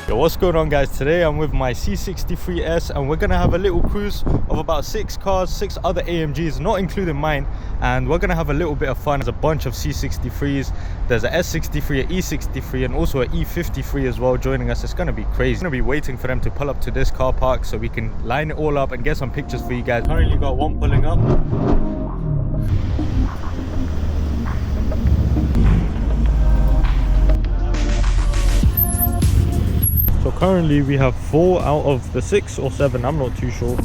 Yo, what's going on guys? Today I'm with my C63S and we're gonna have a little cruise of about 6 cars, 6 other AMGs, not including mine, and we're gonna have a little bit of fun. There's a bunch of C63s, there's a S63, an E63 and also an E53 as well joining us. It's gonna be crazy. I'm gonna be waiting for them to pull up to this car park so we can line it all up and get some pictures for you guys. Currently got one pulling up. So currently we have 4 out of the 6 or 7, I'm not too sure.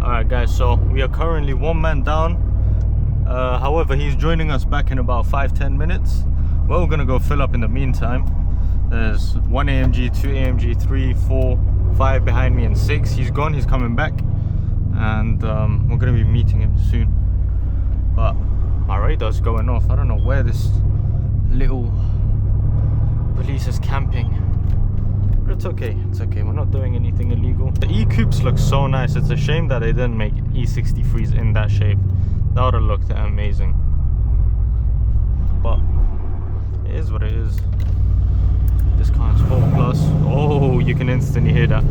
Alright guys, so we are currently 1 man down. However, he's joining us back in about 5-10 minutes. Well, we're gonna go fill up in the meantime. There's 1 AMG, 2 AMG, 3, 4, 5 behind me and 6. He's gone, he's coming back. And we're gonna be meeting him soon. But my radar's going off. I don't know where this little police is camping. But it's okay, it's okay. We're not doing anything illegal. The E-Coupes look so nice. It's a shame that they didn't make E63s in that shape. That would have looked amazing. But it is what it is. Discount Sport Plus. Oh, you can instantly hear that.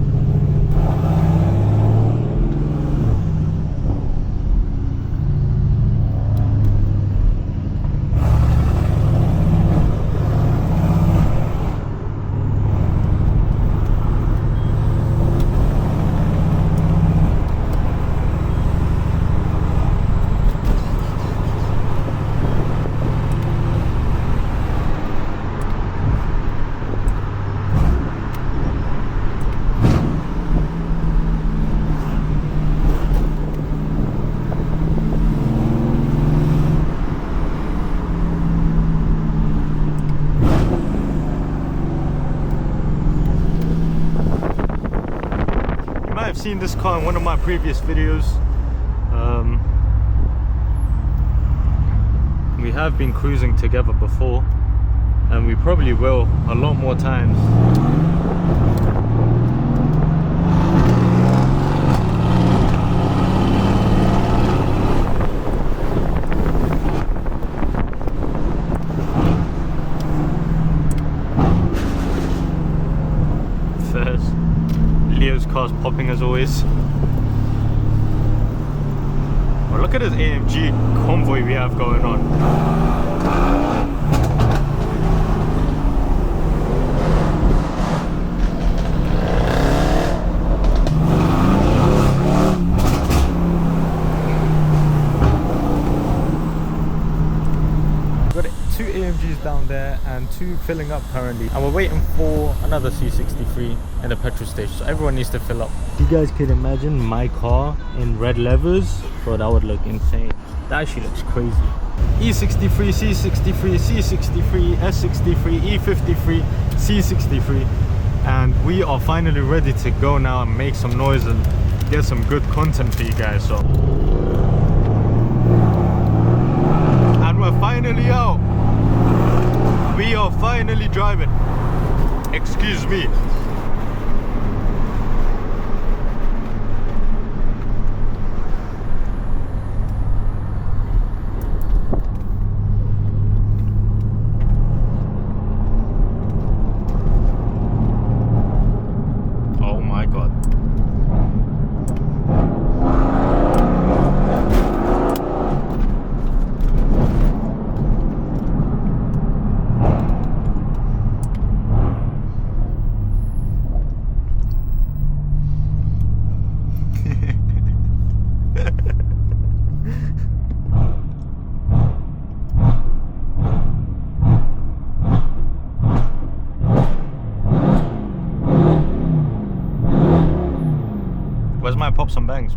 I've seen this car in one of my previous videos. We have been cruising together before and we probably will a lot more times. Leo's car's popping as always. Oh, look at this AMG convoy we have going on. Two AMGs down there and 2 filling up currently, and we're waiting for another C63 at the petrol station, so everyone needs to fill up. You guys can imagine my car in red levers, bro, that would look insane. That actually looks crazy. E63, C63, C63, S63, E53, C63, and we are finally ready to go now and make some noise and get some good content for you guys. So, and we're finally out. We are finally driving. Excuse me. Oh my God. Where's my pops and bangs?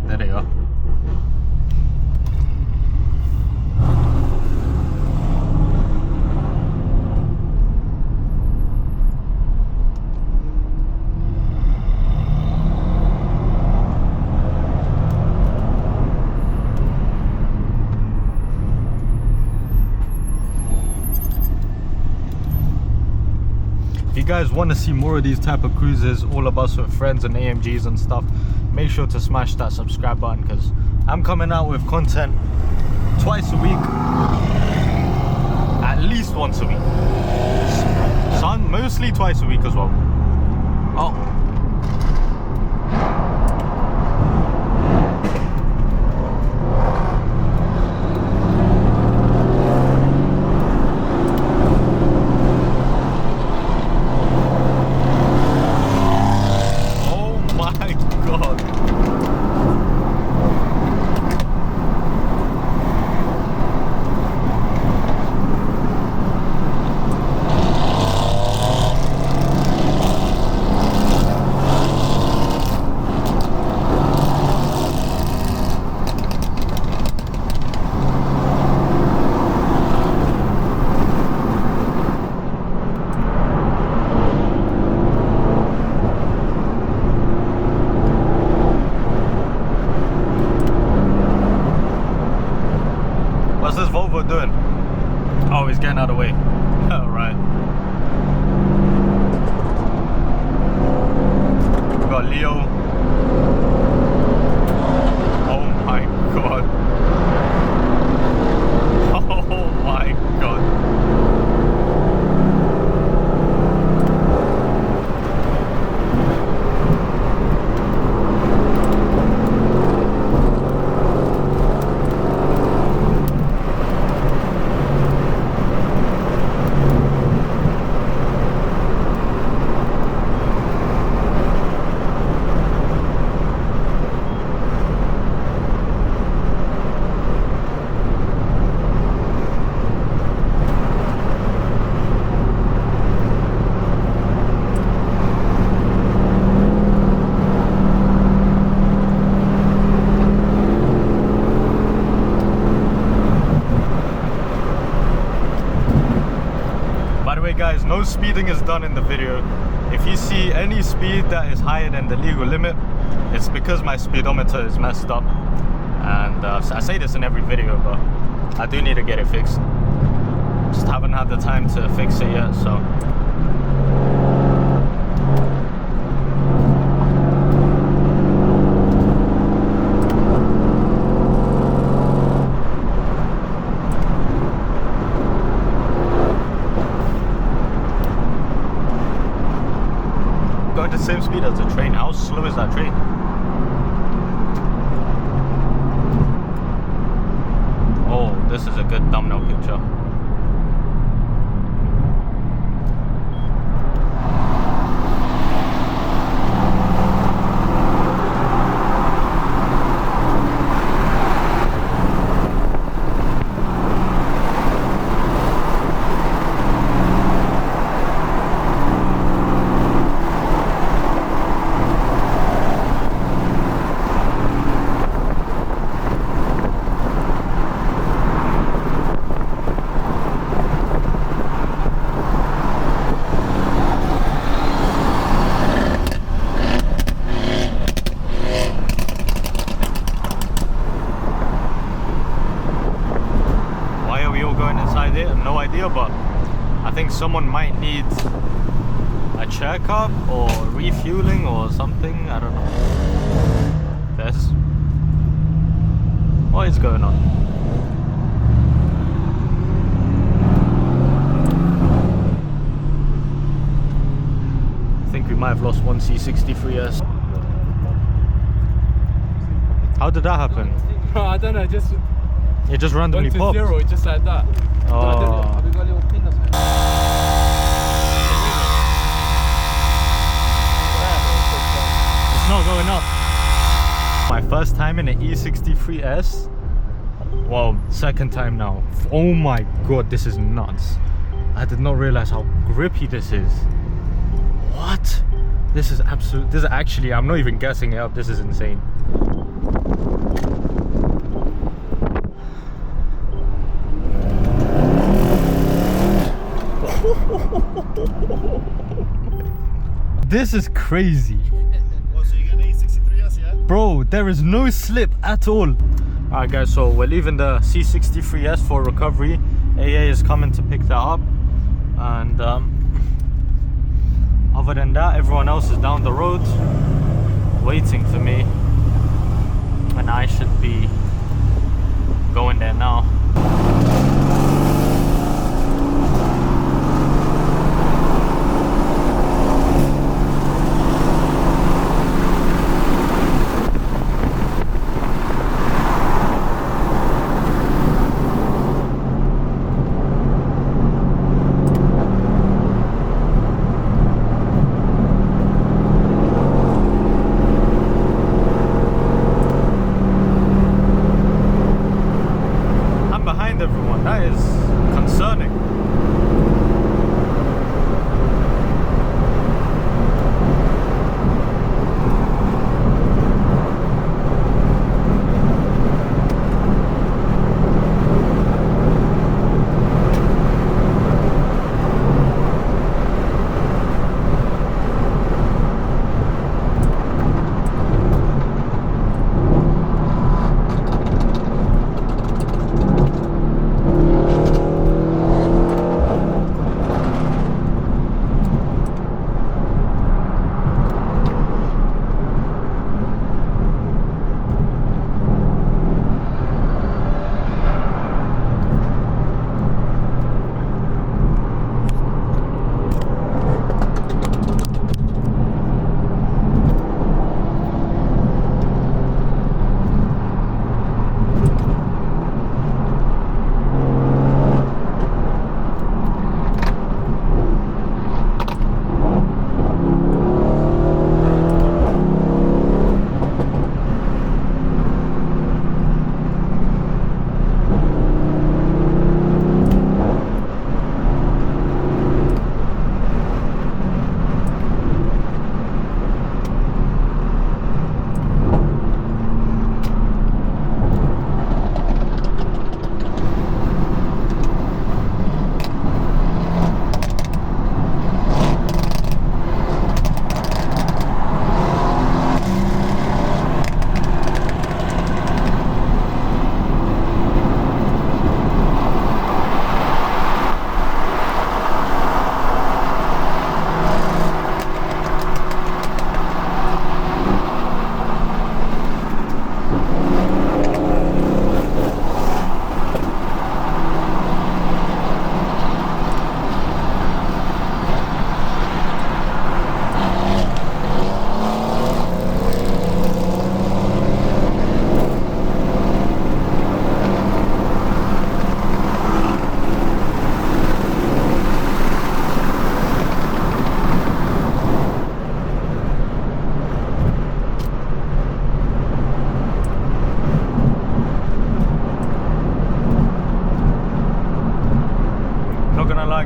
There they are. If you guys want to see more of these type of cruises, all of us with friends and AMGs and stuff, make sure to smash that subscribe button because I'm coming out with content twice a week, at least once a week. Some mostly twice a week as well. Oh. What's this Volvo doing? Oh, he's getting out of the way. Alright. We got Leo. Oh my god. Oh my god. Guys, no speeding is done in the video. If you see any speed that is higher than the legal limit, it's because my speedometer is messed up, and I say this in every video, but I do need to get it fixed. Just haven't had the time to fix it yet, so going the same speed as the train. How slow is that train? Oh, this is a good thumbnail picture. No idea, but I think someone might need a checkup or refueling or something. I don't know. What is going on? I think we might have lost one C63S. How did that happen? I don't know, It just randomly popped. 0, just like that. Oh. It's not going up. My first time in an E63S. Well, second time now. Oh my god, this is nuts. I did not realize how grippy this is. What? This is absolute. This is actually, I'm not even guessing it up. This is insane. This is crazy. Oh, so you got an E63S, yeah? Bro, there is no slip at all. Alright guys, so we're leaving the C63S for recovery. AA is coming to pick that up. And other than that, everyone else is down the road waiting for me. And I should be That is concerning.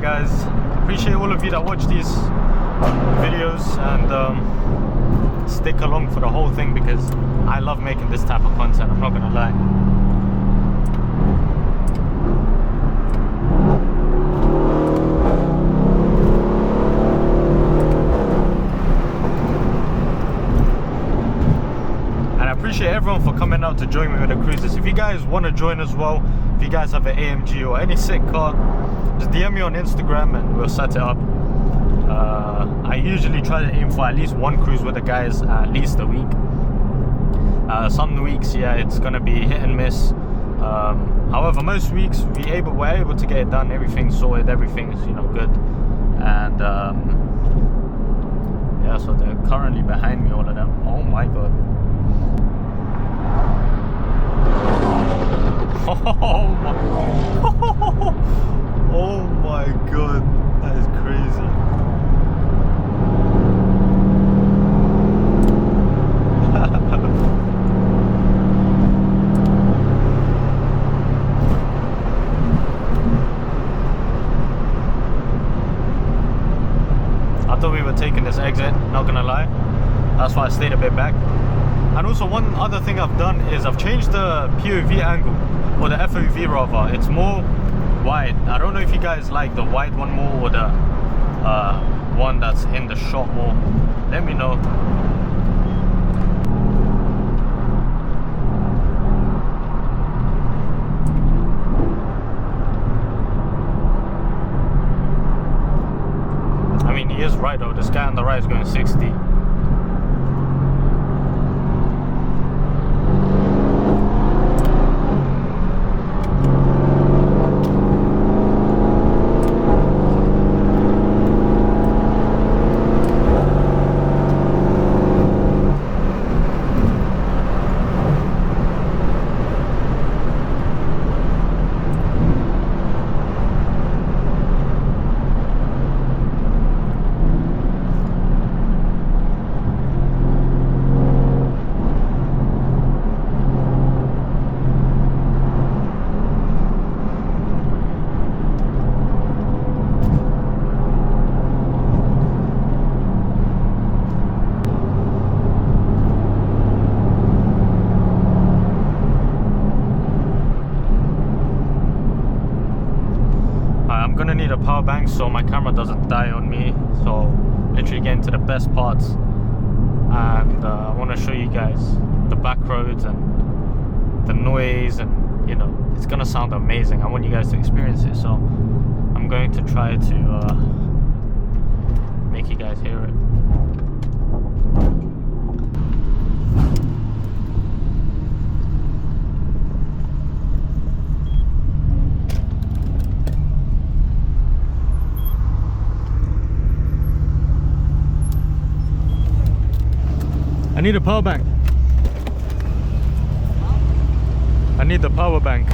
Guys, appreciate all of you that watch these videos and stick along for the whole thing, because I love making this type of content, I'm not gonna lie. And I appreciate everyone for coming out to join me with the cruises. If you guys want to join as well, if you guys have an AMG or any sick car, just DM me on Instagram and we'll set it up. I usually try to aim for at least one cruise with the guys at least a week. Some weeks, yeah, it's gonna be hit and miss. However, most weeks we're able to get it done. Everything's sorted, everything's good. And yeah, so they're currently behind me, all of them. Oh my god. Oh my god, that is crazy. I thought we were taking this exit, not gonna lie. That's why I stayed a bit back. And also one other thing I've done is I've changed the POV angle, or the FOV rather. It's more wide. I don't know if you guys like the wide one more or the one that's in the shot more. Let me know. I mean, he is right though. This guy on the right is going 60. I'm gonna need a power bank so my camera doesn't die on me. So literally getting to the best parts, and I want to show you guys the back roads and the noise, and you know, it's gonna sound amazing. I want you guys to experience it, so I'm going to try to make you guys hear it. I need a power bank. I need the power bank.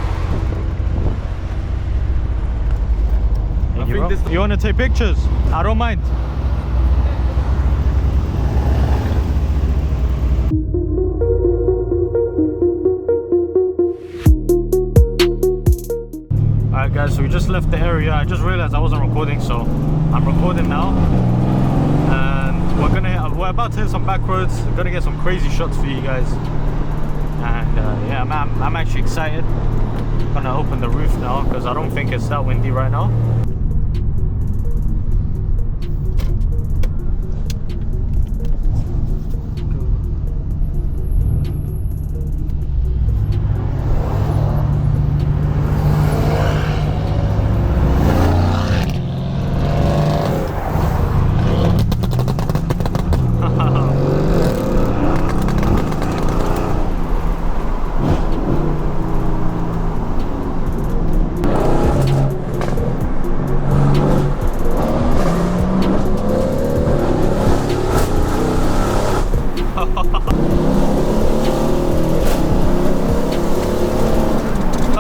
You want to take pictures? I don't mind. Alright guys, so we just left the area. I just realized I wasn't recording, so I'm recording now. We're about to hit some back roads. We're gonna get some crazy shots for you guys, and yeah, I'm actually excited. I'm gonna open the roof now because I don't think it's that windy right now.